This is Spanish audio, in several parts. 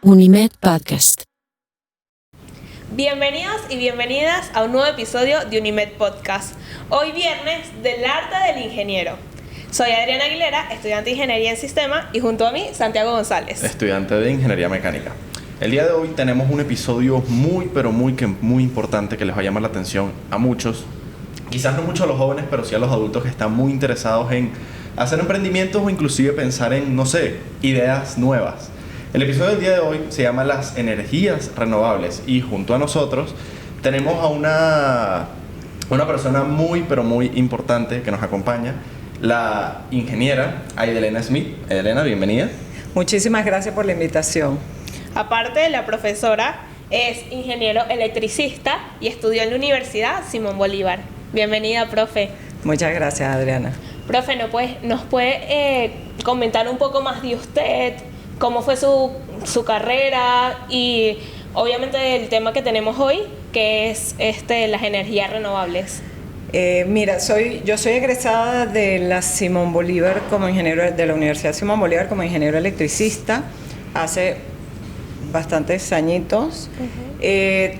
Unimed Podcast. Bienvenidos y bienvenidas a un nuevo episodio de Unimed Podcast. Hoy viernes del arte del ingeniero. Soy Adriana Aguilera, estudiante de Ingeniería en Sistema, y junto a mí, Santiago González, estudiante de Ingeniería Mecánica. El día de hoy tenemos un episodio muy importante que les va a llamar la atención a muchos. Quizás no mucho a los jóvenes, pero sí a los adultos que están muy interesados en hacer emprendimientos o inclusive pensar en, ideas nuevas. El episodio del día de hoy se llama Las energías renovables y junto a nosotros tenemos a una persona muy importante que nos acompaña, la ingeniera Aidelena Smith. Aidelena, bienvenida. Muchísimas gracias por la invitación. Aparte, la profesora es ingeniero electricista y estudió en la Universidad Simón Bolívar. Bienvenida, profe. Muchas gracias, Adriana. Profe, ¿nos puede comentar un poco más de usted? ¿Cómo fue su carrera? Y obviamente el tema que tenemos hoy, que es las energías renovables. Yo soy egresada de la Simón Bolívar como ingeniero, de la Universidad Simón Bolívar como ingeniero electricista hace bastantes añitos.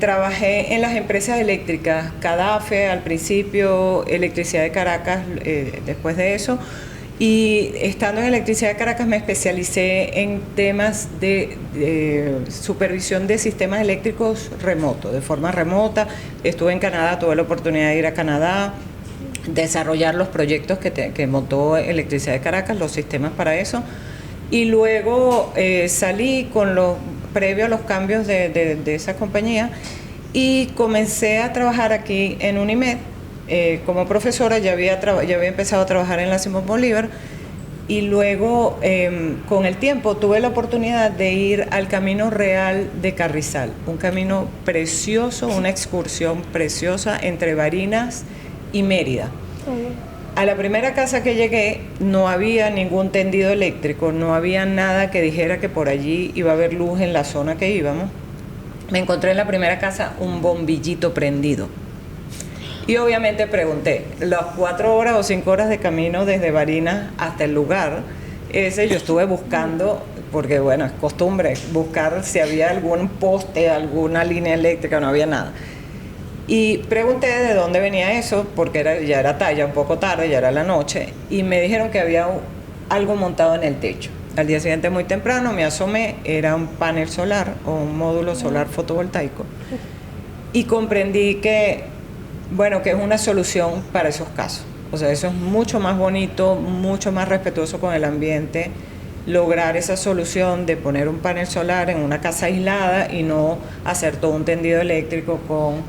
Trabajé en las empresas eléctricas, CADAFE al principio, Electricidad de Caracas después de eso. Y estando en Electricidad de Caracas me especialicé en temas de supervisión de sistemas eléctricos remotos, de forma remota. Estuve en Canadá, tuve la oportunidad de ir a Canadá, desarrollar los proyectos que montó Electricidad de Caracas, los sistemas para eso. Y luego salí previo a los cambios de esa compañía y comencé a trabajar aquí en Unimed. Como profesora ya había empezado a trabajar en la Simón Bolívar y luego con el tiempo tuve la oportunidad de ir al Camino Real de Carrizal, un camino precioso, una excursión preciosa entre Barinas y Mérida. A la primera casa que llegué no había ningún tendido eléctrico, no había nada que dijera que por allí iba a haber luz en la zona que íbamos. Me encontré en la primera casa un bombillito prendido. Y obviamente pregunté, las 4 horas o 5 horas de camino desde Barinas hasta el lugar ese, yo estuve buscando, porque bueno, es costumbre, buscar si había algún poste, alguna línea eléctrica, no había nada. Y pregunté de dónde venía eso, porque ya era un poco tarde, ya era la noche, y me dijeron que había algo montado en el techo. Al día siguiente muy temprano me asomé, era un panel solar o un módulo solar fotovoltaico, y comprendí que es una solución para esos casos. O sea, eso es mucho más bonito, mucho más respetuoso con el ambiente, lograr esa solución de poner un panel solar en una casa aislada y no hacer todo un tendido eléctrico con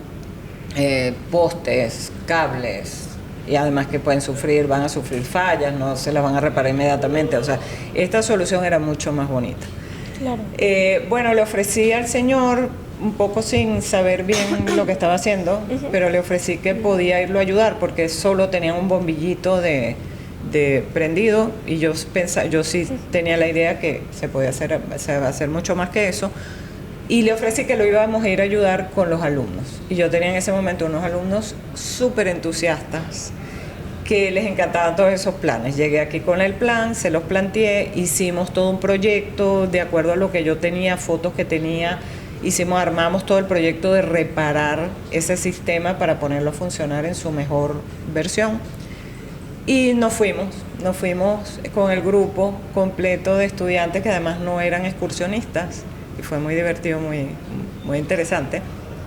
postes, cables, y además que van a sufrir fallas, no se las van a reparar inmediatamente. O sea, esta solución era mucho más bonita. Claro. Le ofrecí al señor, un poco sin saber bien lo que estaba haciendo, pero le ofrecí que podía irlo a ayudar porque solo tenía un bombillito de prendido y yo sí tenía la idea que se va a hacer mucho más que eso, y le ofrecí que lo íbamos a ir a ayudar con los alumnos. Y yo tenía en ese momento unos alumnos súper entusiastas que les encantaban todos esos planes. Llegué aquí con el plan, se los planteé, hicimos todo un proyecto de acuerdo a lo que yo tenía, fotos que tenía. Armamos todo el proyecto de reparar ese sistema para ponerlo a funcionar en su mejor versión. Y nos fuimos con el grupo completo de estudiantes que además no eran excursionistas. Y fue muy divertido, muy interesante.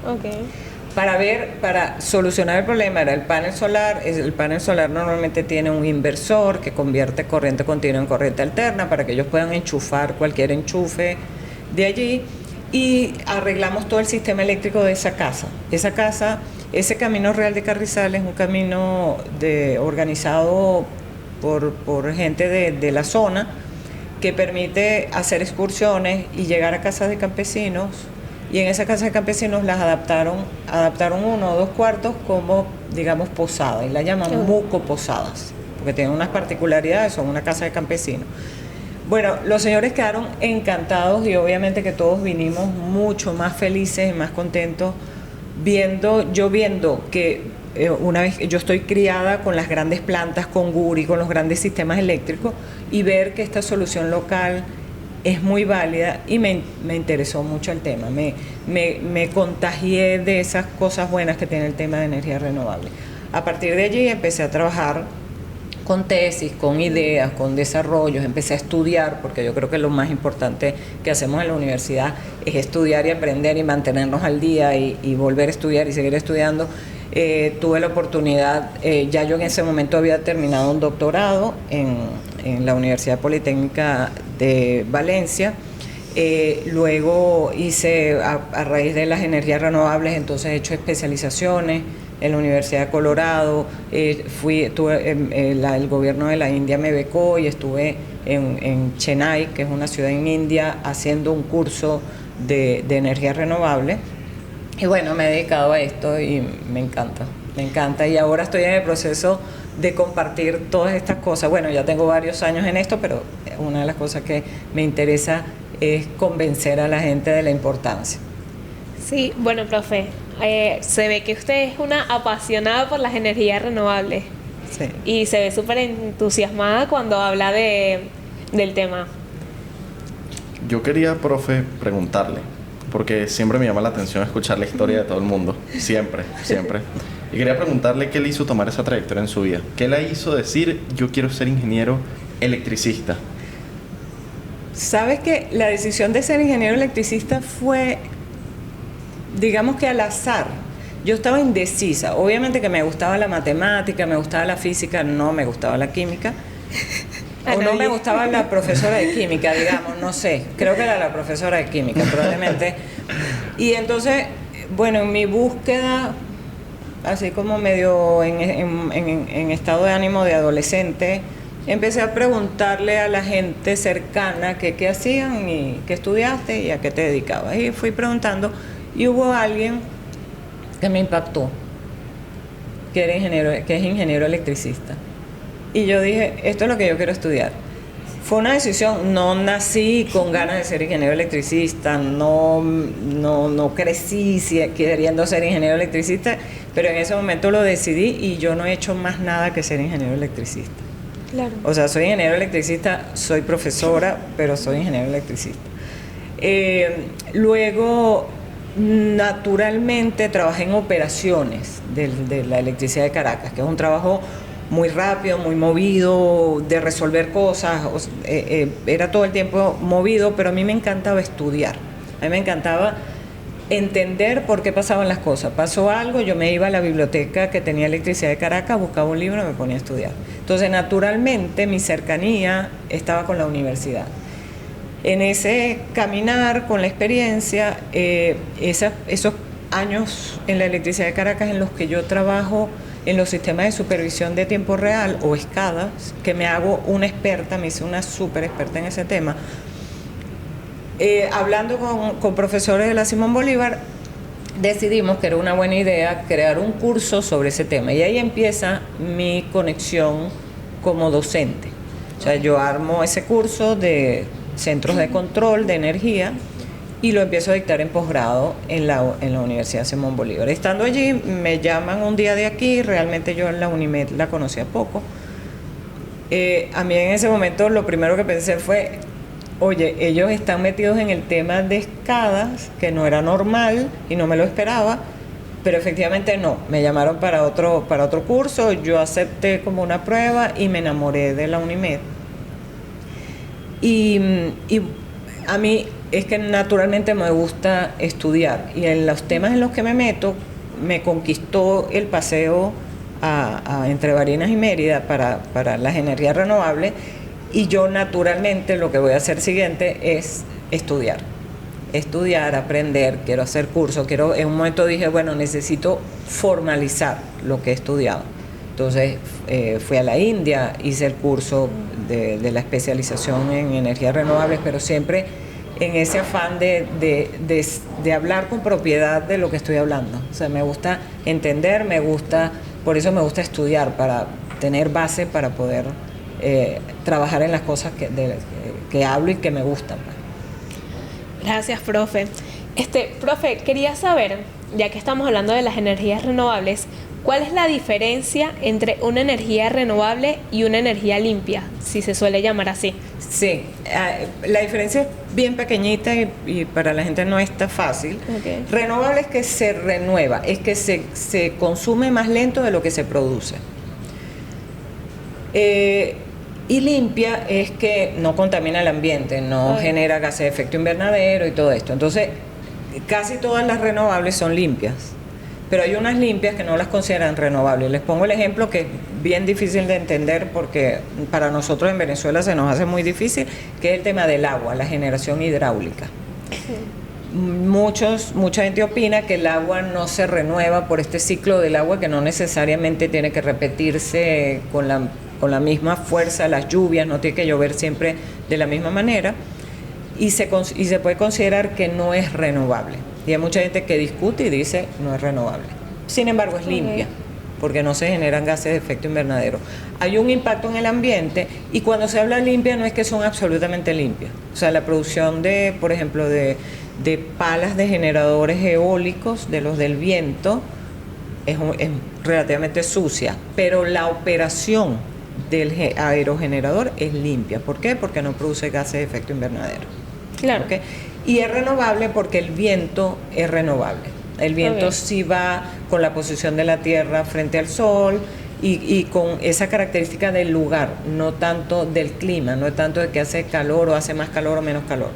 Okay. Para solucionar el problema era el panel solar. El panel solar normalmente tiene un inversor que convierte corriente continua en corriente alterna para que ellos puedan enchufar cualquier enchufe de allí. Y arreglamos todo el sistema eléctrico de esa casa. Ese Camino Real de Carrizal es un camino organizado por gente de la zona que permite hacer excursiones y llegar a casas de campesinos. Y en esa casa de campesinos las adaptaron 1 o 2 cuartos como, digamos, posadas. Y la llaman mucoposadas, porque tienen unas particularidades, son una casa de campesinos. Bueno, los señores quedaron encantados y obviamente que todos vinimos mucho más felices y más contentos viendo que una vez yo estoy criada con las grandes plantas, con Guri, con los grandes sistemas eléctricos, y ver que esta solución local es muy válida y me interesó mucho el tema. Me contagié de esas cosas buenas que tiene el tema de energía renovable. A partir de allí empecé a trabajar con tesis, con ideas, con desarrollos, empecé a estudiar, porque yo creo que lo más importante que hacemos en la universidad es estudiar y aprender y mantenernos al día y volver a estudiar y seguir estudiando. Tuve la oportunidad, ya yo en ese momento había terminado un doctorado en la Universidad Politécnica de Valencia. Luego hice, a raíz de las energías renovables, entonces he hecho especializaciones en la Universidad de Colorado. El gobierno de la India me becó y estuve en Chennai, que es una ciudad en India, haciendo un curso de energía renovable. Y bueno, me he dedicado a esto y me encanta. Y ahora estoy en el proceso de compartir todas estas cosas. Bueno, ya tengo varios años en esto, pero una de las cosas que me interesa es convencer a la gente de la importancia. Sí, bueno, profe, se ve que usted es una apasionada por las energías renovables. Sí. Y se ve súper entusiasmada cuando habla del tema. Yo quería, profe, preguntarle, porque siempre me llama la atención escuchar la historia de todo el mundo, siempre. Y quería preguntarle qué le hizo tomar esa trayectoria en su vida. ¿Qué la hizo decir, yo quiero ser ingeniero electricista? ¿Sabes que la decisión de ser ingeniero electricista fue, digamos que al azar? Yo estaba indecisa. Obviamente que me gustaba la matemática, me gustaba la física, no me gustaba la química. O no me gustaba la profesora de química, digamos, no sé. Creo que era la profesora de química, probablemente. Y entonces, bueno, en mi búsqueda, así como medio en estado de ánimo de adolescente, empecé a preguntarle a la gente cercana qué hacían y qué estudiaste y a qué te dedicabas. Y fui preguntando y hubo alguien que me impactó, que es ingeniero electricista. Y yo dije, esto es lo que yo quiero estudiar. Fue una decisión, no nací con ganas de ser ingeniero electricista, no crecí queriendo ser ingeniero electricista, pero en ese momento lo decidí y yo no he hecho más nada que ser ingeniero electricista. Claro. O sea, soy ingeniero electricista, soy profesora, pero soy ingeniero electricista. Luego, naturalmente, trabajé en operaciones de la electricidad de Caracas, que es un trabajo muy rápido, muy movido, de resolver cosas. Era todo el tiempo movido, pero a mí me encantaba estudiar. A mí me encantaba entender por qué pasaban las cosas. Pasó algo, yo me iba a la biblioteca que tenía electricidad de Caracas, buscaba un libro y me ponía a estudiar. Entonces, naturalmente, mi cercanía estaba con la universidad. En ese caminar, con la experiencia, esos años en la electricidad de Caracas en los que yo trabajo en los sistemas de supervisión de tiempo real o SCADAs, que me hago una experta, me hice una súper experta en ese tema. Hablando con profesores de la Simón Bolívar, decidimos que era una buena idea crear un curso sobre ese tema. Y ahí empieza mi conexión como docente. O sea, yo armo ese curso de centros de control de energía y lo empiezo a dictar en posgrado en la Universidad Simón Bolívar. Estando allí, me llaman un día de aquí, realmente yo en la Unimed la conocía poco. A mí en ese momento lo primero que pensé fue, oye, ellos están metidos en el tema de SCADAs, que no era normal y no me lo esperaba, pero efectivamente no, me llamaron para otro curso, yo acepté como una prueba y me enamoré de la Unimed. Y a mí es que naturalmente me gusta estudiar y en los temas en los que me meto me conquistó el paseo entre Barinas y Mérida para las energías renovables y yo naturalmente lo que voy a hacer siguiente es estudiar, aprender, quiero hacer cursos, en un momento dije, bueno, necesito formalizar lo que he estudiado. Entonces fui a la India, hice el curso de la especialización en energías renovables, pero siempre en ese afán de hablar con propiedad de lo que estoy hablando. O sea, me gusta entender, por eso me gusta estudiar, para tener base para poder trabajar en las cosas que hablo y que me gustan. Gracias, profe. Profe, quería saber, ya que estamos hablando de las energías renovables, ¿cuál es la diferencia entre una energía renovable y una energía limpia, si se suele llamar así? Sí, la diferencia es bien pequeñita y para la gente no está fácil. Okay. Renovable es que se renueva, es que se consume más lento de lo que se produce. Y limpia es que no contamina el ambiente, no genera gases de efecto invernadero y todo esto. Entonces, casi todas las renovables son limpias, pero hay unas limpias que no las consideran renovables. Les pongo el ejemplo que es bien difícil de entender porque para nosotros en Venezuela se nos hace muy difícil, que es el tema del agua, la generación hidráulica. Sí. Mucha gente opina que el agua no se renueva por este ciclo del agua que no necesariamente tiene que repetirse con la misma fuerza, las lluvias, no tiene que llover siempre de la misma manera. Y se puede considerar que no es renovable. Y hay mucha gente que discute y dice no es renovable. Sin embargo, es limpia, porque no se generan gases de efecto invernadero. Hay un impacto en el ambiente y cuando se habla limpia no es que son absolutamente limpias. O sea, la producción de, por ejemplo, de palas de generadores eólicos, de los del viento, es relativamente sucia, pero la operación del aerogenerador es limpia. ¿Por qué? Porque no produce gases de efecto invernadero. Claro. ¿Okay? Y es renovable porque el viento es renovable. El viento sí va con la posición de la Tierra frente al Sol y con esa característica del lugar, no tanto del clima, no tanto de que hace calor o hace más calor o menos calor.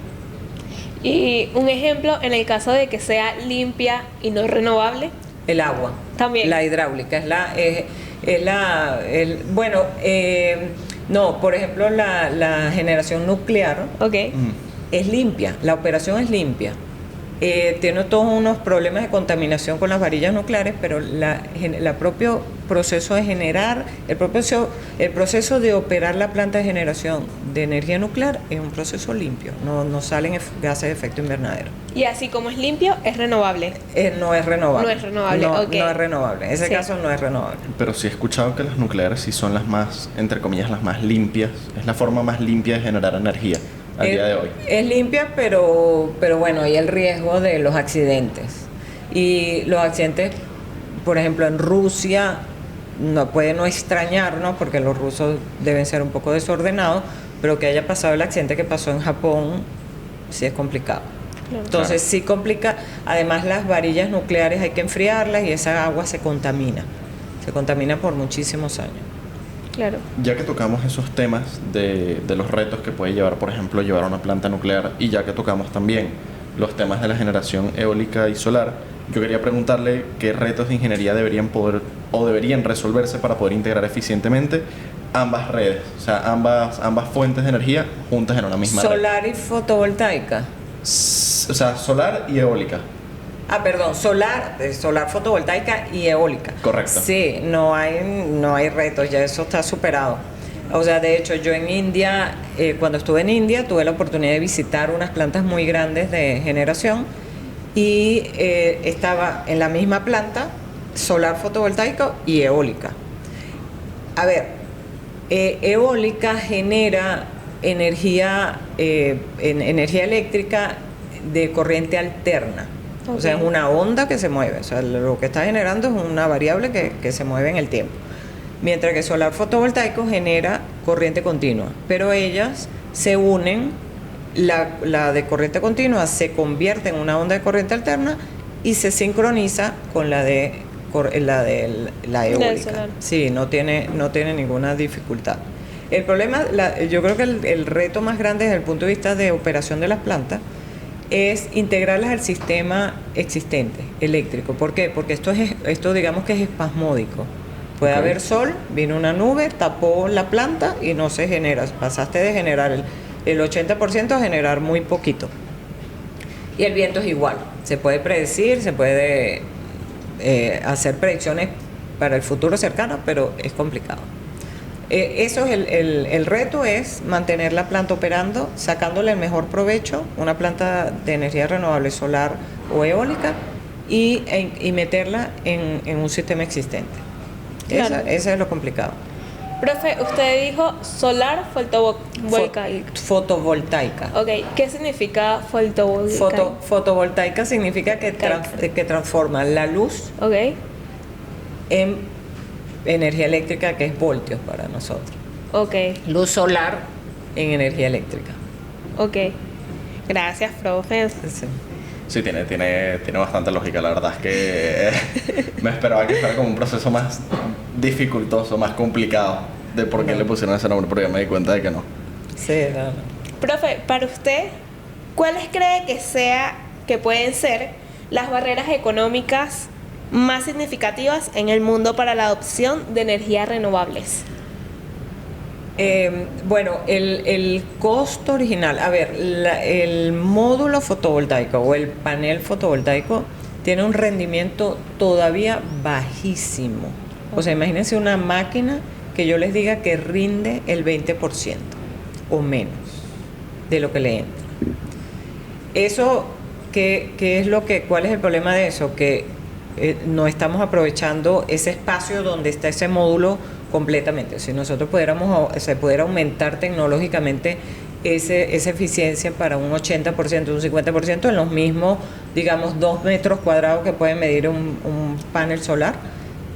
Y un ejemplo, en el caso de que sea limpia y no renovable. El agua. También. La hidráulica no, por ejemplo, la generación nuclear. Okay. Es limpia, la operación es limpia. Tiene todos unos problemas de contaminación con las varillas nucleares, pero el propio proceso de generar, el proceso de operar la planta de generación de energía nuclear es un proceso limpio, no salen gases de efecto invernadero. Y así como es limpio, es renovable. No es renovable. No es renovable, okay. No es renovable, en ese caso no es renovable. Pero sí he escuchado que las nucleares sí son las más, entre comillas, las más limpias, es la forma más limpia de generar energía. Al día de hoy. Es limpia, pero bueno, hay el riesgo de los accidentes. Y los accidentes, por ejemplo, en Rusia, puede no extrañarnos, porque los rusos deben ser un poco desordenados, pero que haya pasado el accidente que pasó en Japón, sí es complicado. Claro. Entonces sí complica. Además, las varillas nucleares hay que enfriarlas y esa agua se contamina. Se contamina por muchísimos años. Claro. Ya que tocamos esos temas de los retos que puede llevar, por ejemplo, llevar a una planta nuclear, y ya que tocamos también los temas de la generación eólica y solar, yo quería preguntarle qué retos de ingeniería deberían resolverse para poder integrar eficientemente ambas redes, o sea, ambas fuentes de energía juntas en una misma red. Solar y fotovoltaica. O sea, solar y eólica. Perdón, solar, fotovoltaica y eólica. Correcto. Sí, no hay retos, ya eso está superado. O sea, de hecho, yo en India, cuando estuve en India, tuve la oportunidad de visitar unas plantas muy grandes de generación y estaba en la misma planta solar fotovoltaico y eólica. A ver, eólica genera energía eléctrica de corriente alterna. Okay. O sea, es una onda que se mueve. O sea, lo que está generando es una variable que se mueve en el tiempo. Mientras que solar fotovoltaico genera corriente continua. Pero ellas se unen, la de corriente continua se convierte en una onda de corriente alterna y se sincroniza con la de la eólica. Sí, no tiene ninguna dificultad. El problema, yo creo que el reto más grande desde el punto de vista de operación de las plantas es integrarlas al sistema existente, eléctrico. ¿Por qué? Porque esto digamos que es espasmódico. Puede haber sol, vino una nube, tapó la planta y no se genera. Pasaste de generar el 80% a generar muy poquito. Y el viento es igual. Se puede predecir, se puede hacer predicciones para el futuro cercano, pero es complicado. Eso es el reto, es mantener la planta operando, sacándole el mejor provecho, una planta de energía renovable solar o eólica, y meterla en un sistema existente. Claro. Eso es lo complicado. Profe, usted dijo solar fotovoltaica. Fotovoltaica. Ok, ¿qué significa fotovoltaica? Fotovoltaica significa que, que transforma la luz Ok, en energía eléctrica, que es voltios para nosotros. ok, Luz solar en energía eléctrica. ok. Gracias, profe. Sí. Sí, tiene bastante lógica. La verdad es que me esperaba que fuera como un proceso más dificultoso, más complicado de por qué le pusieron ese nombre, pero ya me di cuenta de que no. Sí, no. Profe, para usted, ¿cuáles cree que pueden ser las barreras económicas más significativas en el mundo para la adopción de energías renovables? Bueno, el costo original, a ver, el módulo fotovoltaico o el panel fotovoltaico tiene un rendimiento todavía bajísimo. O sea, imagínense una máquina que yo les diga que rinde el 20% o menos de lo que le entra. Eso, ¿cuál es el problema de eso? Que no estamos aprovechando ese espacio donde está ese módulo completamente. Si nosotros se pudiera aumentar tecnológicamente esa eficiencia para un 80%, un 50% en los mismos, digamos, 2 metros cuadrados que puede medir un panel solar,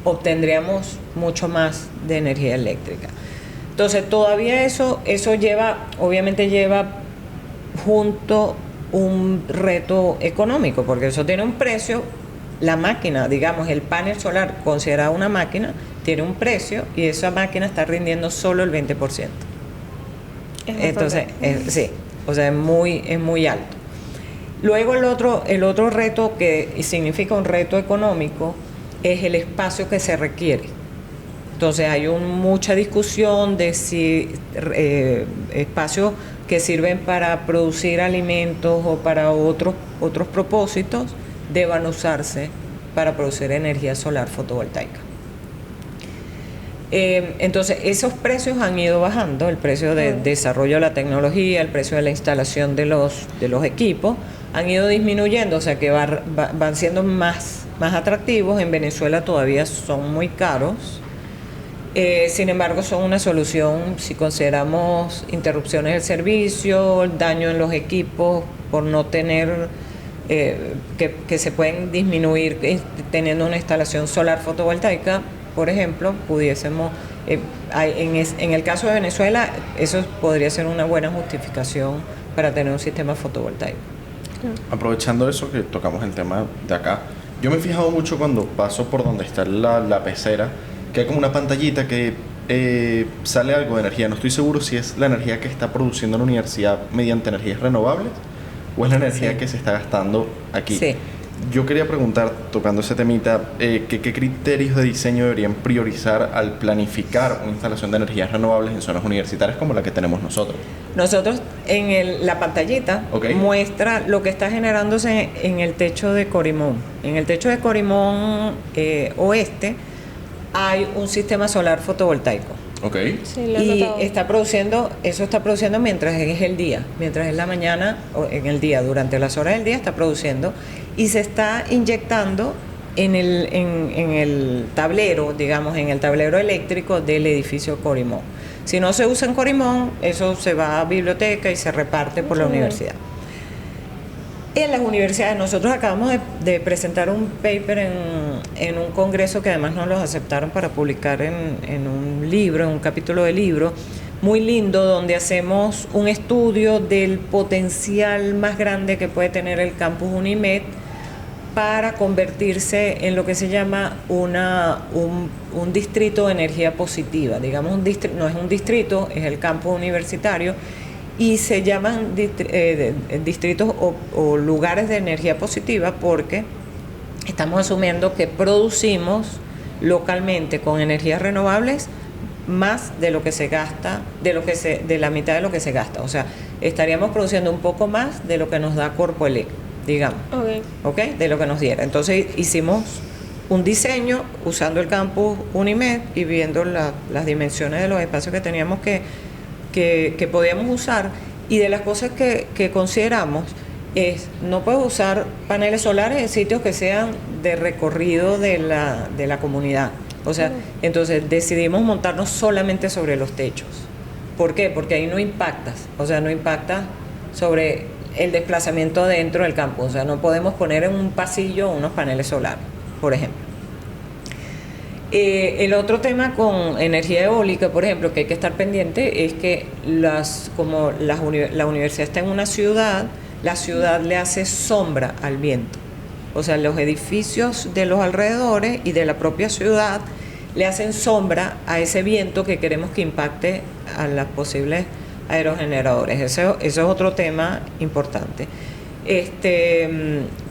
obtendríamos mucho más de energía eléctrica. Entonces, todavía eso obviamente lleva junto un reto económico, porque eso tiene un precio. La máquina, digamos, el panel solar considerado una máquina, tiene un precio y esa máquina está rindiendo solo el 20%. Entonces, sí, o sea, es muy alto. Luego el otro reto que significa un reto económico es el espacio que se requiere. Entonces hay mucha discusión de si espacios que sirven para producir alimentos o para otros propósitos deban usarse para producir energía solar fotovoltaica. Entonces esos precios han ido bajando, el precio de desarrollo de la tecnología, el precio de la instalación de los equipos han ido disminuyendo, o sea que van siendo más atractivos. En Venezuela todavía son muy caros, sin embargo son una solución si consideramos interrupciones del servicio, daño en los equipos por no tener que se pueden disminuir teniendo una instalación solar fotovoltaica. Por ejemplo, pudiésemos, en el caso de Venezuela, eso podría ser una buena justificación para tener un sistema fotovoltaico. Aprovechando eso que tocamos el tema de acá, yo me he fijado mucho cuando paso por donde está la pecera, que hay como una pantallita que sale algo de energía. No estoy seguro si es la energía que está produciendo la universidad mediante energías renovables o es la energía que se está gastando aquí. Sí. Yo quería preguntar, tocando ese temita, ¿qué criterios de diseño deberían priorizar al planificar una instalación de energías renovables en zonas universitarias como la que tenemos nosotros? Nosotros la pantallita muestra lo que está generándose en el techo de Corimón. En el techo de Corimón oeste hay un sistema solar fotovoltaico. Okay. Sí, lo he Y notado. está produciendo mientras es el día, mientras es la mañana o en el día, durante las horas del día está produciendo y se está inyectando en el tablero, digamos, en el tablero eléctrico del edificio Corimón. Si no se usa en Corimón, eso se va a biblioteca y se reparte por la universidad. En las universidades, nosotros acabamos de presentar un paper en un congreso que además nos los aceptaron para publicar en un libro, en un capítulo de libro, muy lindo, donde hacemos un estudio del potencial más grande que puede tener el campus Unimed para convertirse en lo que se llama un distrito de energía positiva. Digamos, no es un distrito, es el campus universitario, y se llaman distritos o lugares de energía positiva porque estamos asumiendo que producimos localmente con energías renovables más de lo que se gasta, de la mitad de lo que se gasta. O sea, estaríamos produciendo un poco más de lo que nos da Corpoelec, digamos. ¿Ok? De lo que nos diera. Entonces hicimos un diseño usando el campus Unimed y viendo las dimensiones de los espacios que teníamos que podíamos usar, y de las cosas que consideramos es no puedes usar paneles solares en sitios que sean de recorrido de la comunidad. O sea, entonces decidimos montarnos solamente sobre los techos. ¿Por qué? Porque ahí no impactas, o sea, no impacta sobre el desplazamiento dentro del campo. O sea, no podemos poner en un pasillo unos paneles solares, por ejemplo. El otro tema con energía eólica, por ejemplo, que hay que estar pendiente, es que la universidad está en una ciudad, la ciudad le hace sombra al viento. O sea, los edificios de los alrededores y de la propia ciudad le hacen sombra a ese viento que queremos que impacte a los posibles aerogeneradores. Eso es otro tema importante.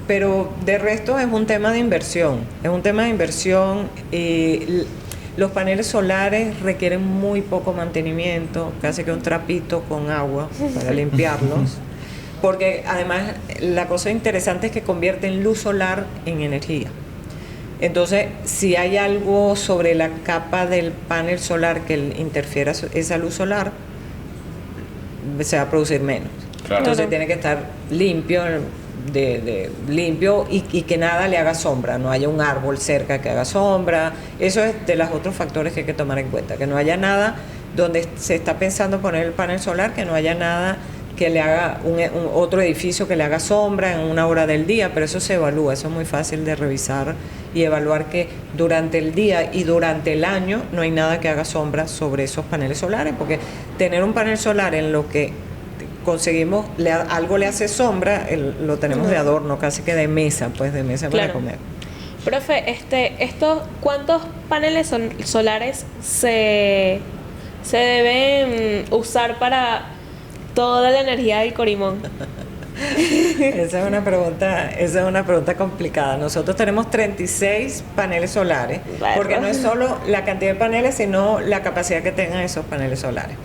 Pero de resto es un tema de inversión. Es un tema de inversión. Los paneles solares requieren muy poco mantenimiento, casi que un trapito con agua para limpiarlos. Porque además la cosa interesante es que convierten luz solar en energía. Entonces, si hay algo sobre la capa del panel solar que interfiera esa luz solar, se va a producir menos. Claro. Entonces tiene que estar limpio, limpio y que nada le haga sombra, no haya un árbol cerca que haga sombra. Eso es de los otros factores que hay que tomar en cuenta, que no haya nada donde se está pensando poner el panel solar, que no haya nada que le haga otro edificio que le haga sombra en una hora del día, pero eso se evalúa, eso es muy fácil de revisar y evaluar que durante el día y durante el año no hay nada que haga sombra sobre esos paneles solares, porque tener un panel solar en lo que conseguimos, algo le hace sombra, lo tenemos de adorno, casi que de mesa, pues de mesa para comer. Profe, ¿cuántos paneles solares se deben usar para toda la energía del Corimón? Esa es una pregunta complicada. Nosotros tenemos 36 paneles solares, porque no es solo la cantidad de paneles, sino la capacidad que tengan esos paneles solares.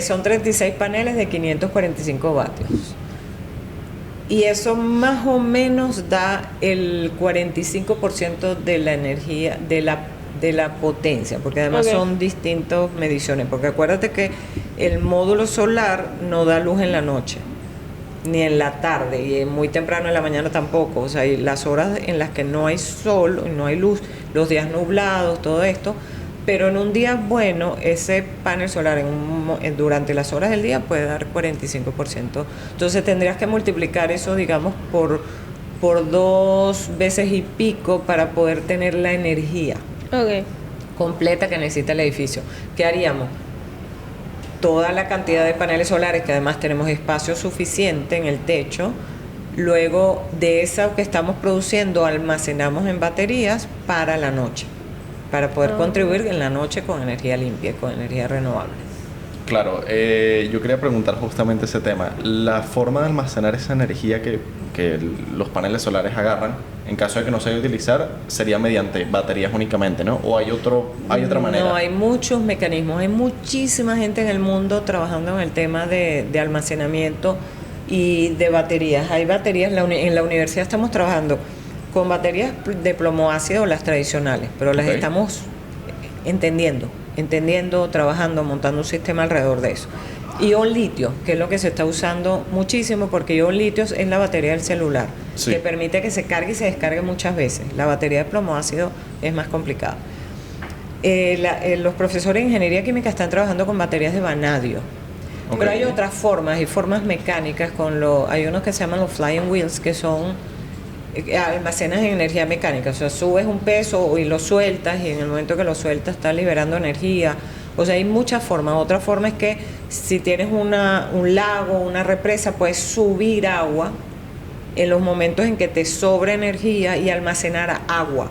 Son 36 paneles de 545 vatios. Y eso más o menos da el 45% de la energía, de la potencia, porque además son distintas mediciones. Porque acuérdate que el módulo solar no da luz en la noche, ni en la tarde, y muy temprano en la mañana tampoco. O sea, y las horas en las que no hay sol, no hay luz, los días nublados, todo esto. Pero en un día bueno, ese panel solar durante las horas del día puede dar 45%. Entonces tendrías que multiplicar eso, digamos, por 2 veces y pico para poder tener la energía completa que necesita el edificio. ¿Qué haríamos? Toda la cantidad de paneles solares, que además tenemos espacio suficiente en el techo, luego de eso que estamos produciendo almacenamos en baterías para la noche, para poder contribuir en la noche con energía limpia, con energía renovable. Claro, yo quería preguntar justamente ese tema. La forma de almacenar esa energía que los paneles solares agarran, en caso de que no se vaya a utilizar, sería mediante baterías únicamente, ¿no? ¿O hay otra manera? No, hay muchos mecanismos. Hay muchísima gente en el mundo trabajando en el tema de almacenamiento y de baterías. Hay baterías, en la universidad estamos trabajando con baterías de plomo ácido, las tradicionales, pero las estamos entendiendo, trabajando, montando un sistema alrededor de eso. Ion litio, que es lo que se está usando muchísimo, porque ion litio es la batería del celular, que permite que se cargue y se descargue muchas veces. La batería de plomo ácido es más complicada. Los profesores de ingeniería química están trabajando con baterías de vanadio. Pero hay otras formas, y formas mecánicas, hay unos que se llaman los flying wheels, que son almacenas en energía mecánica. O sea, subes un peso y lo sueltas, y en el momento que lo sueltas está liberando energía. O sea, hay muchas formas. Otra forma es que si tienes un lago, una represa, puedes subir agua en los momentos en que te sobra energía y almacenar agua.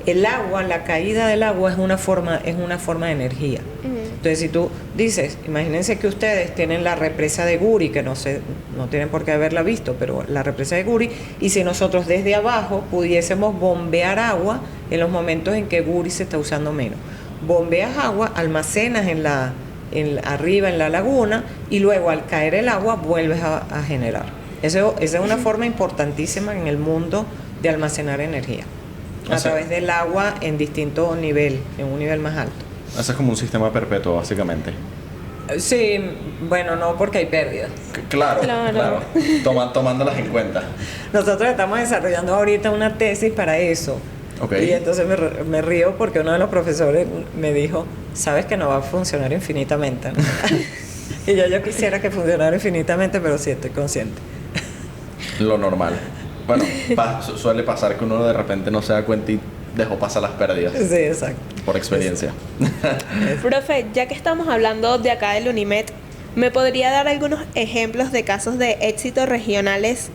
El agua, la caída del agua es una forma de energía. Entonces, si tú dices, imagínense que ustedes tienen la represa de Guri, que no tienen por qué haberla visto, pero la represa de Guri, y si nosotros desde abajo pudiésemos bombear agua en los momentos en que Guri se está usando menos. Bombeas agua, almacenas arriba en la laguna, y luego al caer el agua vuelves a generar. Esa es una forma importantísima en el mundo de almacenar energía, a través del agua en distinto nivel, en un nivel más alto. Eso es como un sistema perpetuo, básicamente. Sí, bueno, no, porque hay pérdidas. Claro. Tomándolas en cuenta. Nosotros estamos desarrollando ahorita una tesis para eso, Ok. Y entonces me río porque uno de los profesores me dijo, sabes que no va a funcionar infinitamente, ¿no? Y yo quisiera que funcionara infinitamente, pero sí estoy consciente. Lo normal. Bueno, suele pasar que uno de repente no se da cuenta y dejó pasar las pérdidas. Sí, exacto. Por experiencia. Profe, ya que estamos hablando de acá del Unimed, ¿me podría dar algunos ejemplos de casos de éxito regionales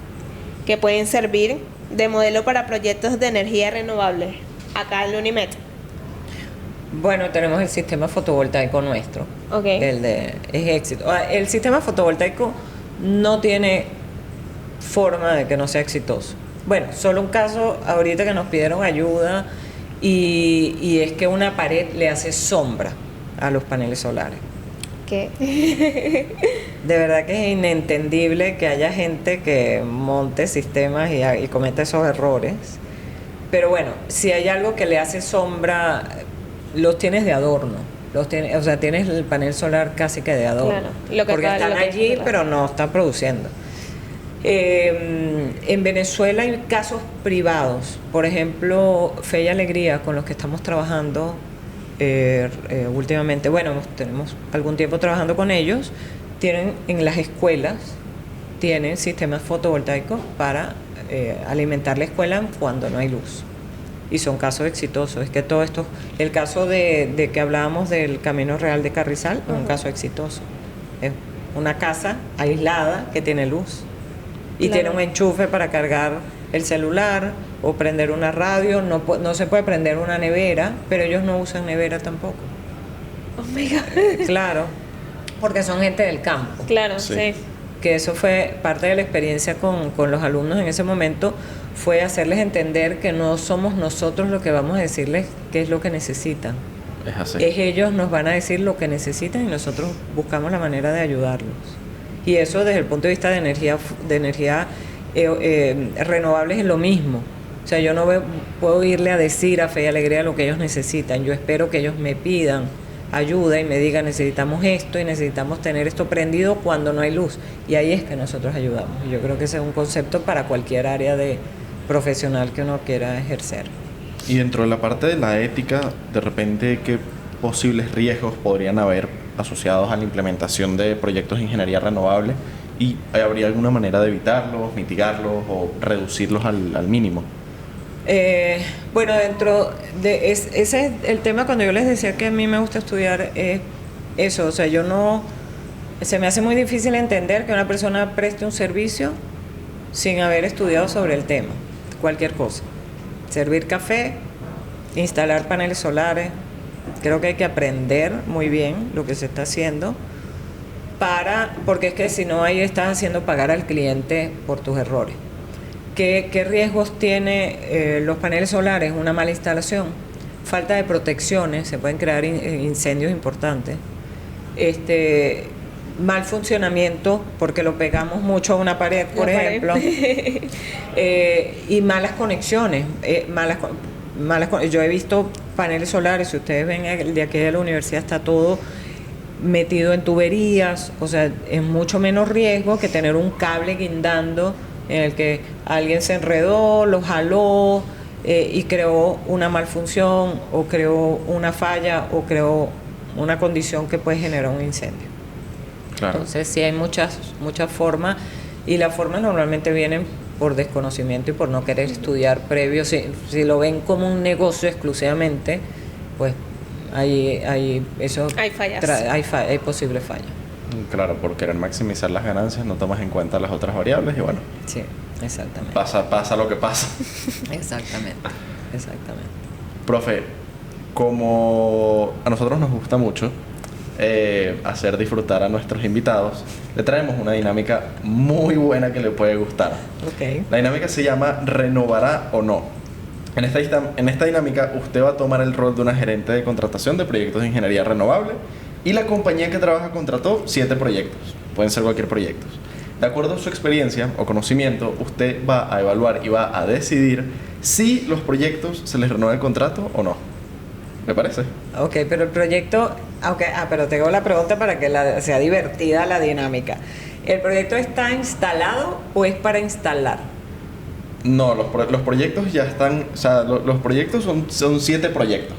que pueden servir de modelo para proyectos de energía renovable acá en el Unimed? Bueno, tenemos el sistema fotovoltaico nuestro. Ok. Es éxito. El sistema fotovoltaico no tiene forma de que no sea exitoso. Bueno, solo un caso ahorita que nos pidieron ayuda y es que una pared le hace sombra a los paneles solares. ¿Qué? De verdad que es inentendible que haya gente que monte sistemas y cometa esos errores. Pero bueno, si hay algo que le hace sombra, los tienes de adorno. O sea, tienes el panel solar casi que de adorno. Claro, porque están allí, pero no están produciendo. En Venezuela hay casos privados. Por ejemplo, Fe y Alegría, con los que estamos trabajando últimamente. Bueno, tenemos algún tiempo trabajando con ellos. Tienen en las escuelas, tienen sistemas fotovoltaicos para alimentar la escuela cuando no hay luz. Y son casos exitosos. Es que todo esto, el caso de que hablábamos del Camino Real de Carrizal, es un caso exitoso. Es una casa aislada que tiene luz. Y tiene un enchufe para cargar el celular o prender una radio. No se puede prender una nevera, pero ellos no usan nevera tampoco. Oh my God. Claro, porque son gente del campo. Claro, Sí. sí. Que eso fue parte de la experiencia con los alumnos en ese momento, fue hacerles entender que no somos nosotros los que vamos a decirles qué es lo que necesitan. Es así. Es ellos nos van a decir lo que necesitan y nosotros buscamos la manera de ayudarlos. Y eso desde el punto de vista de energía renovables es lo mismo. O sea, yo no puedo irle a decir a Fe y Alegría lo que ellos necesitan. Yo espero que ellos me pidan ayuda y me digan necesitamos esto y necesitamos tener esto prendido cuando no hay luz. Y ahí es que nosotros ayudamos. Y yo creo que ese es un concepto para cualquier área de profesional que uno quiera ejercer. Y dentro de la parte de la ética, de repente, ¿qué posibles riesgos podrían haber asociados a la implementación de proyectos de ingeniería renovable? ¿Y habría alguna manera de evitarlos, mitigarlos o reducirlos al mínimo? Bueno, dentro de ese es el tema cuando yo les decía que a mí me gusta estudiar eso, o sea, se me hace muy difícil entender que una persona preste un servicio sin haber estudiado sobre el tema, cualquier cosa, servir café, instalar paneles solares, creo que hay que aprender muy bien lo que se está haciendo porque es que si no ahí estás haciendo pagar al cliente por tus errores. ¿Qué riesgos tiene los paneles solares? Una mala instalación, falta de protecciones, se pueden crear incendios importantes, mal funcionamiento porque lo pegamos mucho a una pared, por ejemplo, y malas conexiones, yo he visto paneles solares, si ustedes ven el de aquí de la universidad está todo metido en tuberías, o sea, es mucho menos riesgo que tener un cable guindando en el que alguien se enredó, lo jaló y creó una malfunción o creó una falla o creó una condición que puede generar un incendio. Claro. Entonces sí hay muchas formas y las formas normalmente vienen por desconocimiento y por no querer estudiar previo. Si lo ven como un negocio exclusivamente, pues hay fallas. Hay posibles fallas. Claro, por querer maximizar las ganancias no tomas en cuenta las otras variables y bueno, Sí, exactamente. pasa lo que pasa. Exactamente. Profe, como a nosotros nos gusta mucho hacer disfrutar a nuestros invitados, le traemos una dinámica muy buena que le puede gustar. Ok. La dinámica se llama ¿renovará o no? En esta dinámica usted va a tomar el rol de una gerente de contratación de proyectos de ingeniería renovable y la compañía que trabaja contrató 7 proyectos. Pueden ser cualquier proyecto. De acuerdo a su experiencia o conocimiento, usted va a evaluar y va a decidir si los proyectos se les renueva el contrato o no. ¿Me parece? Ok, pero el proyecto... pero tengo la pregunta para que sea divertida la dinámica. ¿El proyecto está instalado o es para instalar? No, los proyectos ya están, o sea, los proyectos son 7 proyectos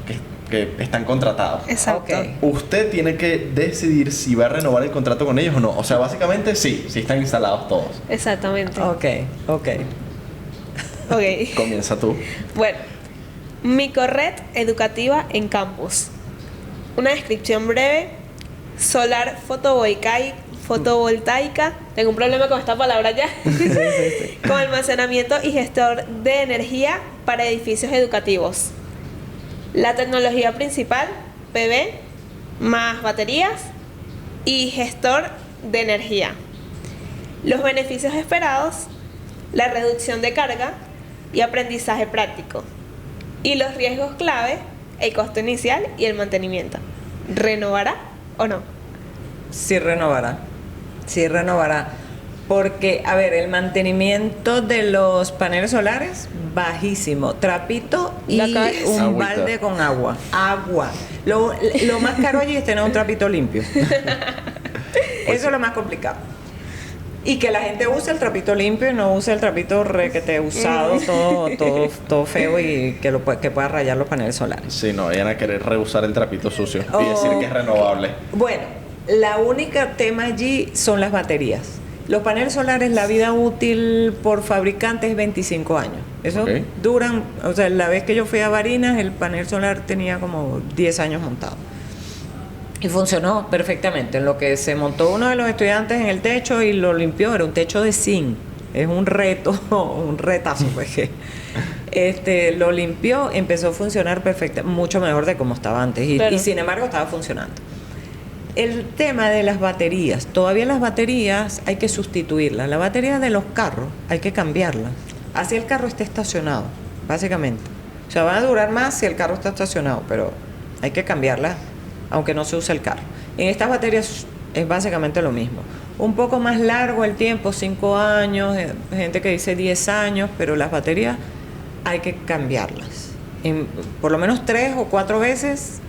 que están contratados. Exacto. Ok. Usted tiene que decidir si va a renovar el contrato con ellos o no. O sea, básicamente sí están instalados todos. Exactamente. Ok. Ok. Comienza tú. Bueno, Microred educativa en campus. Una descripción breve. Solar fotovoltaica. Tengo un problema con esta palabra ya. Con almacenamiento y gestor de energía para edificios educativos. La tecnología principal, PV, más baterías y gestor de energía. Los beneficios esperados, la reducción de carga y aprendizaje práctico. Y los riesgos clave, el costo inicial y el mantenimiento. ¿Renovará o no? Sí renovará. Sí renovará. Porque, a ver, el mantenimiento de los paneles solares, bajísimo. Trapito y La cabeza. un Agüita. balde con agua. Agua. Lo más caro allí es tener un trapito limpio. Eso es lo más complicado. Y que la gente use el trapito limpio y no use el trapito requete usado, todo feo y que pueda rayar los paneles solares. Sí, no, vayan a querer reusar el trapito sucio y Oh. decir que es renovable. Bueno, la única tema allí son las baterías. Los paneles solares, la vida útil por fabricante es 25 años. Eso Ok. duran, o sea, la vez que yo fui a Barinas, el panel solar tenía como 10 años montado. Y funcionó perfectamente. En lo que se montó uno de los estudiantes en el techo y lo limpió, era un techo de zinc. Es un reto, un retazo, pues que lo limpió, empezó a funcionar perfecto, mucho mejor de como estaba antes. Claro. Y sin embargo estaba funcionando. El tema de las baterías, todavía las baterías hay que sustituirlas. La batería de los carros hay que cambiarlas. Así el carro esté estacionado, básicamente. O sea, van a durar más si el carro está estacionado, pero hay que cambiarlas, aunque no se use el carro. En estas baterías es básicamente lo mismo. Un poco más largo el tiempo, 5 años, gente que dice 10 años, pero las baterías hay que cambiarlas. Por lo menos 3 o 4 veces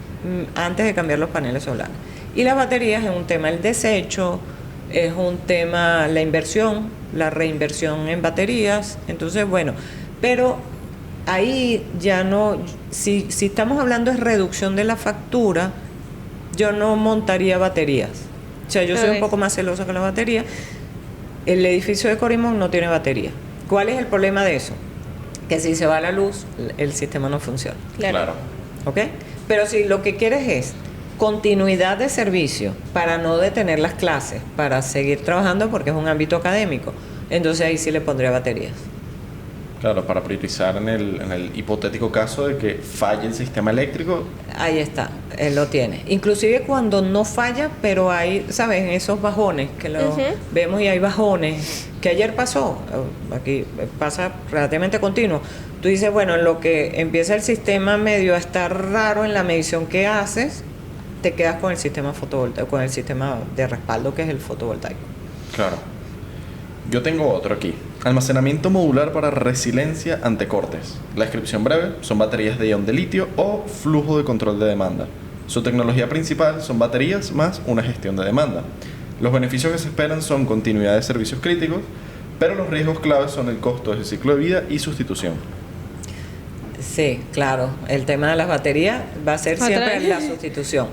antes de cambiar los paneles solares. Y las baterías es un tema el desecho, es un tema la inversión, la reinversión en baterías. Entonces, bueno, pero ahí ya no, si estamos hablando de reducción de la factura, yo no montaría baterías. O sea, yo soy un poco más celosa con la batería. El edificio de Corimón no tiene batería. ¿Cuál es el problema de eso? Que si se va la luz, el sistema no funciona. Claro. ¿Ok? Pero si lo que quieres es continuidad de servicio para no detener las clases, para seguir trabajando porque es un ámbito académico, entonces ahí sí le pondría baterías. Claro, para priorizar en el hipotético caso de que falle el sistema eléctrico. Ahí está, él lo tiene. Inclusive cuando no falla, pero hay, ¿sabes? En esos bajones que lo vemos y hay bajones, que ayer pasó, aquí pasa relativamente continuo. Tú dices, bueno, en lo que empieza el sistema medio a estar raro en la medición que haces, te quedas con el sistema fotovoltaico, con el sistema de respaldo que es el fotovoltaico. Claro. Yo tengo otro aquí. Almacenamiento modular para resiliencia ante cortes. La descripción breve son baterías de ion de litio o flujo de control de demanda. Su tecnología principal son baterías más una gestión de demanda. Los beneficios que se esperan son continuidad de servicios críticos, pero los riesgos claves son el costo de ciclo de vida y sustitución. Sí, claro. El tema de las baterías va a ser siempre la sustitución.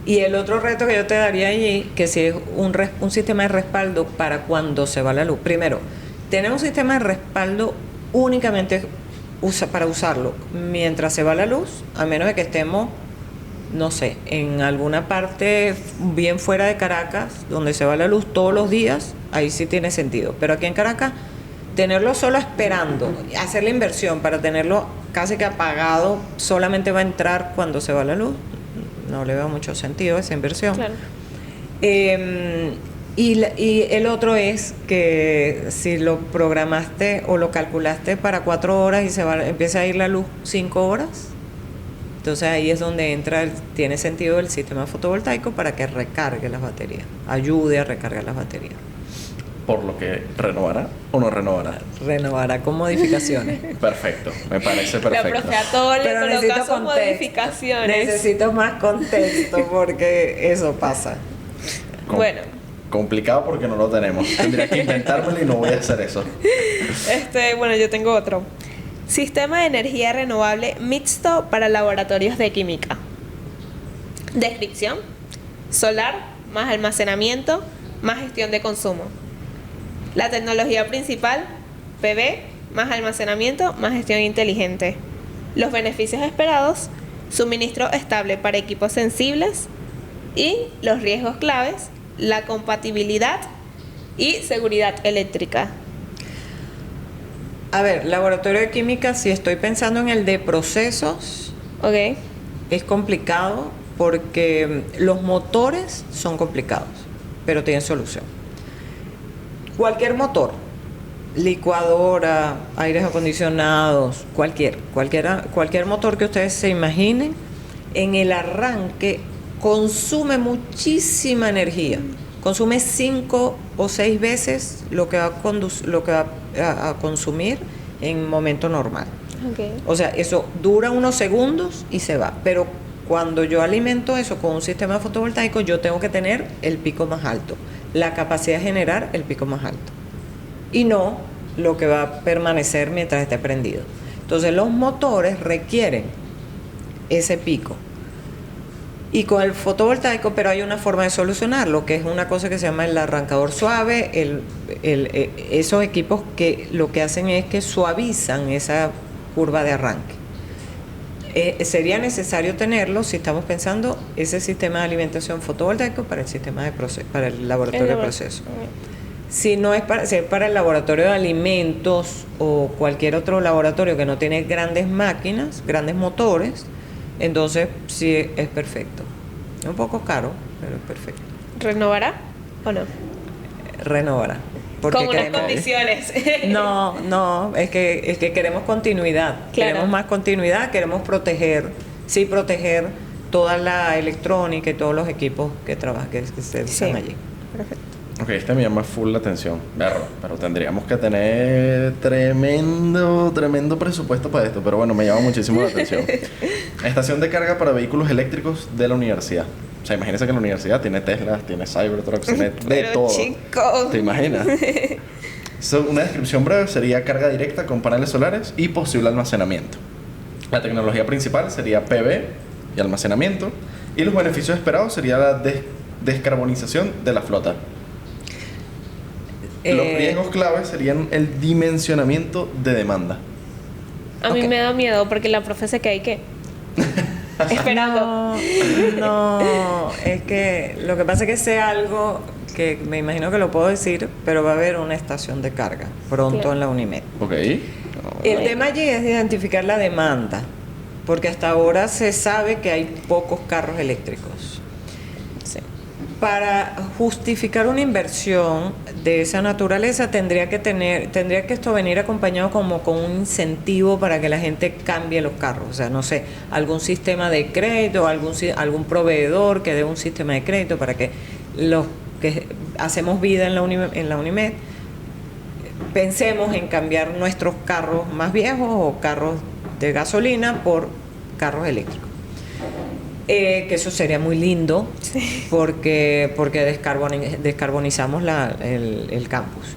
Y el otro reto que yo te daría allí, que si es un sistema de respaldo para cuando se va la luz. Primero, tener un sistema de respaldo únicamente para usarlo mientras se va la luz, a menos de que estemos, no sé, en alguna parte bien fuera de Caracas, donde se va la luz todos los días, ahí sí tiene sentido. Pero aquí en Caracas, tenerlo solo esperando, hacer la inversión para tenerlo casi que apagado, solamente va a entrar cuando se va la luz. No le veo mucho sentido esa inversión. Claro. Y el otro es que si lo programaste o lo calculaste para 4 horas y empieza a ir la luz 5 horas, entonces ahí es donde tiene sentido el sistema fotovoltaico para que recargue las baterías, ayude a recargar las baterías. Por lo que renovará o no renovará. Renovará con modificaciones. Perfecto, me parece perfecto. La profe a todo le Pero coloca necesito sus contexto. modificaciones. Necesito más contexto porque eso pasa. ¿Cómo? Bueno, Complicado porque no lo tenemos. Tendría que inventármelo y no voy a hacer eso. Bueno, yo tengo otro. Sistema de energía renovable mixto para laboratorios de química. Descripción: solar más almacenamiento más gestión de consumo. La tecnología principal: PV más almacenamiento más gestión inteligente. Los beneficios esperados: suministro estable para equipos sensibles. Y los riesgos claves: la compatibilidad y seguridad eléctrica. A ver, laboratorio de química, si estoy pensando en el de procesos, Ok. es complicado porque los motores son complicados, pero tienen solución. Cualquier motor, licuadora, aires acondicionados, cualquier motor que ustedes se imaginen, en el arranque consume muchísima energía. Consume 5 o 6 veces lo que va a consumir en momento normal. Okay. O sea, eso dura unos segundos y se va. Pero cuando yo alimento eso con un sistema fotovoltaico, yo tengo que tener el pico más alto, la capacidad de generar el pico más alto. Y no lo que va a permanecer mientras esté prendido. Entonces los motores requieren ese pico. Y con el fotovoltaico, pero hay una forma de solucionarlo, que es una cosa que se llama el arrancador suave. Esos equipos que lo que hacen es que suavizan esa curva de arranque. Sería necesario tenerlo si estamos pensando ese sistema de alimentación fotovoltaico para el sistema para el laboratorio de procesos. Si no es si es para el laboratorio de alimentos o cualquier otro laboratorio que no tiene grandes máquinas, grandes motores, entonces sí es perfecto. Es un poco caro, pero es perfecto. ¿Renovará o no? Renovará. Porque Con unas condiciones. No, es que queremos continuidad. Claro. Queremos más continuidad, queremos proteger toda la electrónica y todos los equipos que se usan allí. Perfecto. Ok, este me llama full la atención. Pero tendríamos que tener tremendo presupuesto para esto. Pero bueno, me llama muchísimo la atención. Estación de carga para vehículos eléctricos de la universidad. O sea, imagínense que la universidad tiene Tesla, tiene Cybertruck, tiene de Pero, todo. chicos. ¿Te imaginas? Una descripción breve sería carga directa con paneles solares y posible almacenamiento. La tecnología principal sería PV y almacenamiento. Y los beneficios esperados sería la descarbonización de la flota. Los riesgos claves serían el dimensionamiento de demanda. A mí Ok. me da miedo porque la profe se cae que esperando. No, es que lo que pasa es que sé algo que me imagino que lo puedo decir, pero va a haber una estación de carga pronto Claro. en la Unimed. Ok. El tema allí es identificar la demanda, porque hasta ahora se sabe que hay pocos carros eléctricos. Sí. Para justificar una inversión de esa naturaleza tendría que esto venir acompañado como con un incentivo para que la gente cambie los carros. O sea, no sé, algún sistema de crédito, algún proveedor que dé un sistema de crédito para que los que hacemos vida en la Unimed pensemos en cambiar nuestros carros más viejos o carros de gasolina por carros eléctricos. Que eso sería muy lindo, Sí. porque descarbonizamos el campus.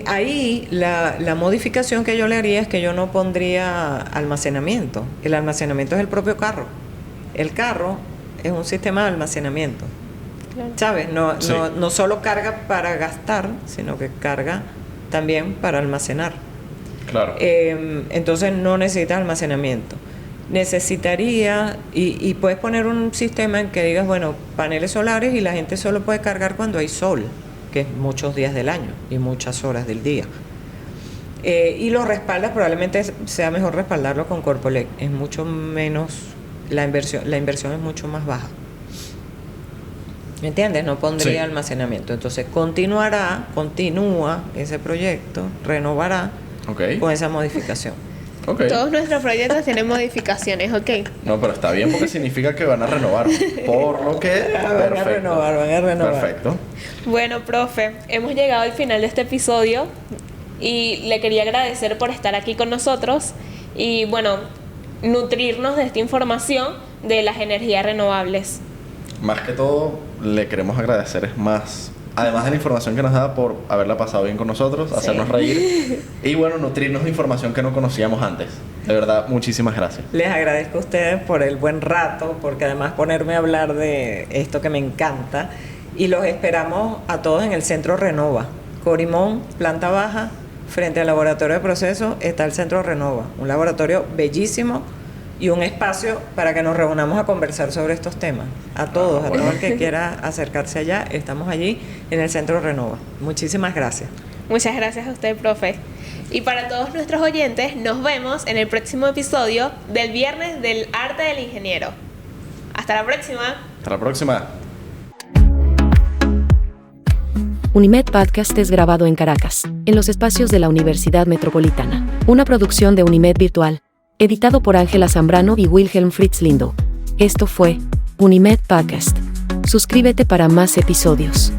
Ahí la modificación que yo le haría es que yo no pondría almacenamiento. El almacenamiento es el propio carro. El carro es un sistema de almacenamiento. Claro. ¿Sabes? Sí. No solo carga para gastar, sino que carga también para almacenar. Claro. Entonces no necesitas almacenamiento. Necesitaría, y puedes poner un sistema en que digas, bueno, paneles solares y la gente solo puede cargar cuando hay sol, que es muchos días del año y muchas horas del día. Y lo respaldas, probablemente sea mejor respaldarlo con Corpolec. Es mucho menos, la inversión es mucho más baja. ¿Me entiendes? No pondría Sí. almacenamiento. Entonces continúa ese proyecto, renovará Ok. con esa modificación. Ok. Todos nuestros proyectos tienen modificaciones, ¿ok? No, pero está bien porque significa que van a renovar. Por lo que. Van a renovar. Perfecto. Bueno, profe, hemos llegado al final de este episodio y le quería agradecer por estar aquí con nosotros y, bueno, nutrirnos de esta información de las energías renovables. más que todo, le queremos agradecer además de la información que nos da, por haberla pasado bien con nosotros, hacernos reír y bueno, nutrirnos de información que no conocíamos antes. De verdad, muchísimas gracias. Les agradezco a ustedes por el buen rato, porque además ponerme a hablar de esto que me encanta. Y los esperamos a todos en el Centro Renova. Corimón, planta baja, frente al laboratorio de procesos, está el Centro Renova. Un laboratorio bellísimo y un espacio para que nos reunamos a conversar sobre estos temas. A todo el que quiera acercarse allá, estamos allí en el Centro Renova. Muchísimas gracias. Muchas gracias a usted, profe. Y para todos nuestros oyentes, nos vemos en el próximo episodio del Viernes del Arte del Ingeniero. Hasta la próxima. Hasta la próxima. Unimed Podcast es grabado en Caracas, en los espacios de la Universidad Metropolitana. Una producción de Unimed Virtual, editado por Ángela Zambrano y Wilhelm Fritz Lindo. Esto fue Unimed Podcast. Suscríbete para más episodios.